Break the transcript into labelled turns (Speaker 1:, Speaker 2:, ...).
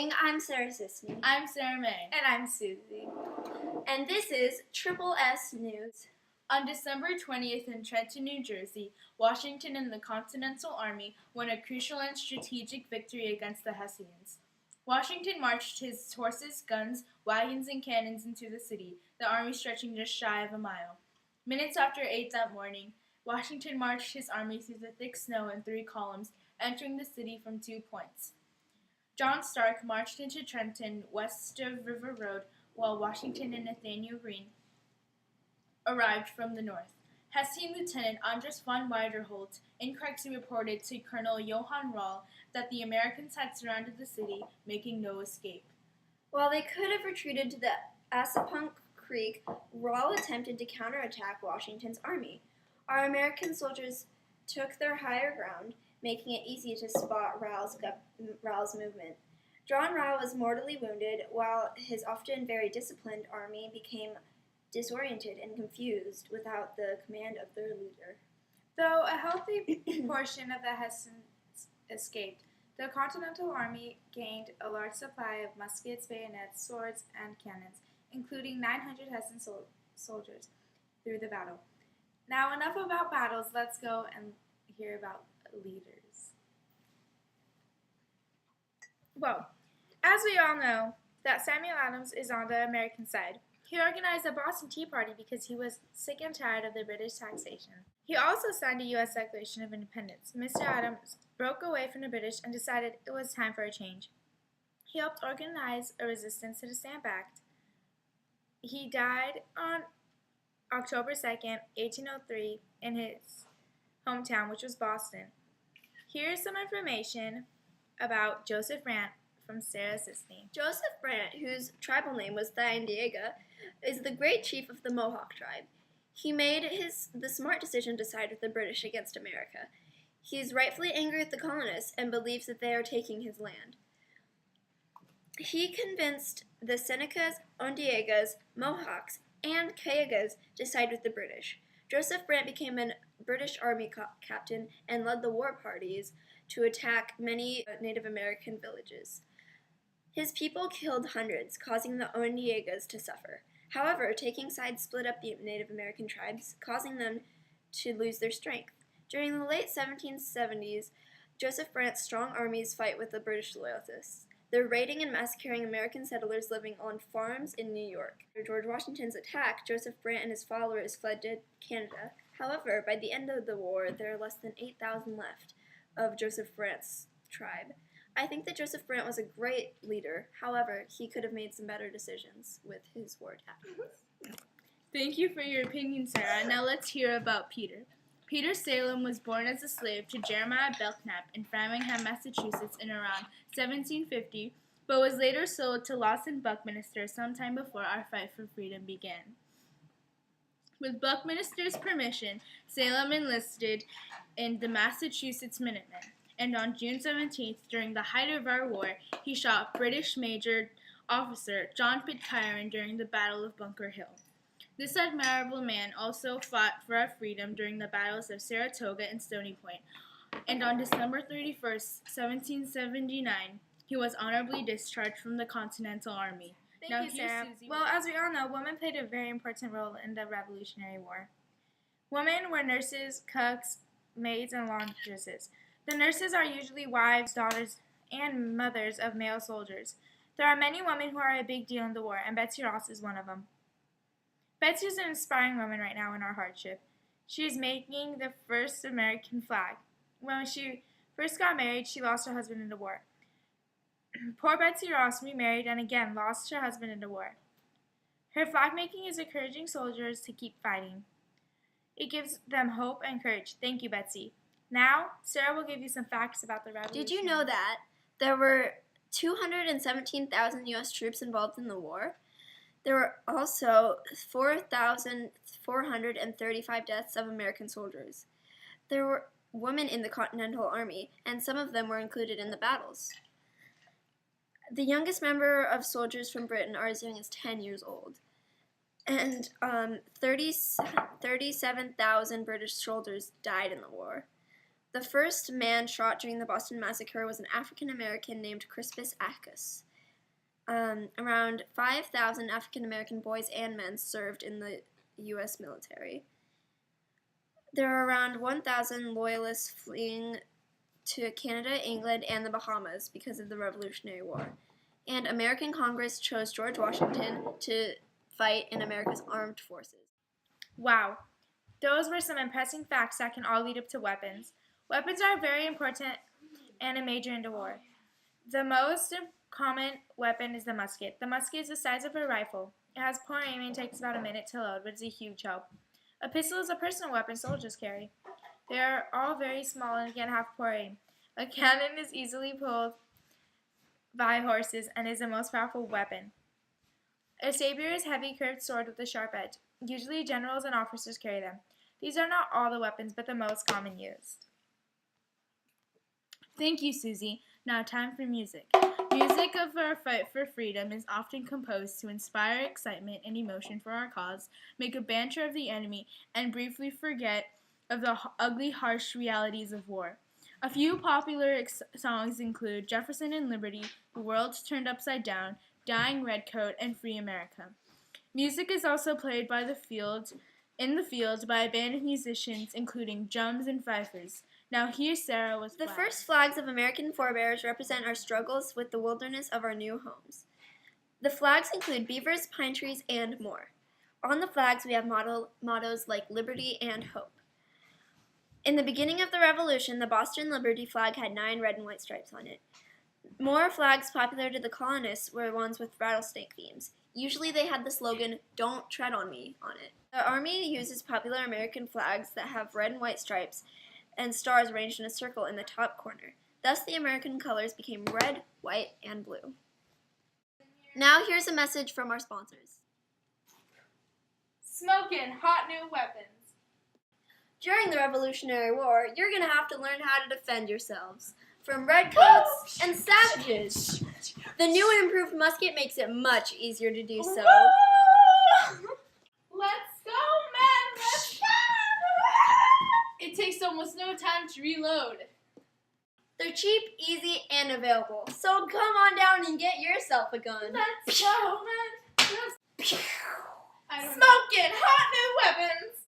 Speaker 1: morning, I'm Sarah Sisney.
Speaker 2: I'm Sarah May.
Speaker 3: And I'm Susie.
Speaker 1: And this is Triple S News.
Speaker 2: On December 20th in Trenton, New Jersey, Washington and the Continental Army won a crucial and strategic victory against the Hessians. Washington marched his horses, guns, wagons, and cannons into the city, the army stretching just shy of a mile. Minutes after 8 that morning, Washington marched his army through the thick snow in 3 columns, entering the city from 2 points. John Stark marched into Trenton west of River Road, while Washington and Nathanael Greene arrived from the north. Hessian Lieutenant Andras von Weiderholt incorrectly reported to Colonel Johann Rall that the Americans had surrounded the city, making no escape.
Speaker 1: While they could have retreated to the Assunpink Creek, Rall attempted to counterattack Washington's army. Our American soldiers took their higher ground, making it easy to spot Rall's movement. John Rall was mortally wounded, while his often very disciplined army became disoriented and confused without the command of their leader.
Speaker 3: Though a healthy portion of the Hessians escaped, the Continental Army gained a large supply of muskets, bayonets, swords, and cannons, including 900 Hessian soldiers, through the battle. Now, enough about battles. Let's go and hear about leaders. Well, as we all know, that Samuel Adams is on the American side. He organized the Boston Tea Party because he was sick and tired of the British taxation. He also signed a U.S. Declaration of Independence. Mr. Adams broke away from the British and decided it was time for a change. He helped organize a resistance to the Stamp Act. He died on October 2nd, 1803, in his hometown, which was Boston. Here's some information about Joseph Brant from Sarah Sisney.
Speaker 1: Joseph Brant, whose tribal name was Thayendiaga, is the great chief of the Mohawk tribe. He made the smart decision to side with the British against America. He is rightfully angry with the colonists and believes that they are taking his land. He convinced the Senecas, Ondiegas, Mohawks, and Cayugas to side with the British. Joseph Brant became a British Army captain and led the war parties to attack many Native American villages. His people killed hundreds, causing the Ondiegas to suffer. However, taking sides split up the Native American tribes, causing them to lose their strength. During the late 1770s, Joseph Brant's strong armies fight with the British loyalists. They're raiding and massacring American settlers living on farms in New York. After George Washington's attack, Joseph Brant and his followers fled to Canada. However, by the end of the war, there are less than 8,000 left of Joseph Brant's tribe. I think that Joseph Brant was a great leader. However, he could have made some better decisions with his war tactics.
Speaker 2: Thank you for your opinion, Sarah. Now let's hear about Peter. Peter Salem was born as a slave to Jeremiah Belknap in Framingham, Massachusetts in around 1750, but was later sold to Lawson Buckminster sometime before our fight for freedom began. With Buckminster's permission, Salem enlisted in the Massachusetts Minutemen, and on June 17th, during the height of our war, he shot British Major Officer John Pitcairn during the Battle of Bunker Hill. This admirable man also fought for our freedom during the battles of Saratoga and Stony Point, and on December 31st, 1779, he was honorably discharged from the Continental Army.
Speaker 3: Thank you, Sarah. Well, as we all know, women played a very important role in the Revolutionary War. Women were nurses, cooks, maids, and laundresses. The nurses are usually wives, daughters, and mothers of male soldiers. There are many women who are a big deal in the war, and Betsy Ross is one of them. Betsy is an inspiring woman right now in our hardship. She is making the first American flag. When she first got married, she lost her husband in the war. Poor Betsy Ross remarried and again lost her husband in the war. Her flag making is encouraging soldiers to keep fighting. It gives them hope and courage. Thank you, Betsy. Now, Sarah will give you some facts about the revolution.
Speaker 1: Did you know that there were 217,000 U.S. troops involved in the war? There were also 4,435 deaths of American soldiers. There were women in the Continental Army, and some of them were included in the battles. The youngest member of soldiers from Britain are as young as 10 years old. And 37,000 British soldiers died in the war. The first man shot during the Boston Massacre was an African American named Crispus Attucks. around 5,000 African American boys and men served in the U.S. military. There are around 1,000 loyalists fleeing to Canada, England, and the Bahamas because of the Revolutionary War. And American Congress chose George Washington to fight in America's armed forces.
Speaker 3: Wow. Those were some impressive facts that can all lead up to weapons. Weapons are very important and a major in the war. The most common weapon is the musket. The musket is the size of a rifle. It has poor aiming and takes about a minute to load, but it's a huge help. A pistol is a personal weapon soldiers carry. They are all very small and can have poor aim. A cannon is easily pulled by horses and is the most powerful weapon. A saber is a heavy curved sword with a sharp edge. Usually generals and officers carry them. These are not all the weapons, but the most common used.
Speaker 2: Thank you, Susie. Now time for music. Music of our fight for freedom is often composed to inspire excitement and emotion for our cause, make a banter of the enemy, and briefly forget of the ugly, harsh realities of war. A few popular songs include Jefferson and Liberty, The World's Turned Upside Down, Dying Redcoat, and Free America. Music is also played in the field by a band of musicians, including drums and fifers. Now here's Sarah with
Speaker 1: The
Speaker 2: flags.
Speaker 1: first flags of American forebears represent our struggles with the wilderness of our new homes. The flags include beavers, pine trees, and more. On the flags we have mottos like liberty and hope. In the beginning of the Revolution, the Boston Liberty flag had 9 red and white stripes on it. More flags popular to the colonists were ones with rattlesnake themes. Usually they had the slogan, "Don't tread on me," on it. The Army uses popular American flags that have red and white stripes and stars arranged in a circle in the top corner. Thus the American colors became red, white, and blue. Now here's a message from our sponsors.
Speaker 2: Smokin' hot new weapons.
Speaker 1: During the Revolutionary War, you're going to have to learn how to defend yourselves from redcoats and savages. The new and improved musket makes it much easier to do so.
Speaker 2: Let's go, men! Let's go! It takes almost no time to reload.
Speaker 1: They're cheap, easy, and available. So come on down and get yourself a gun.
Speaker 2: Let's go, man! Smoking hot new weapons!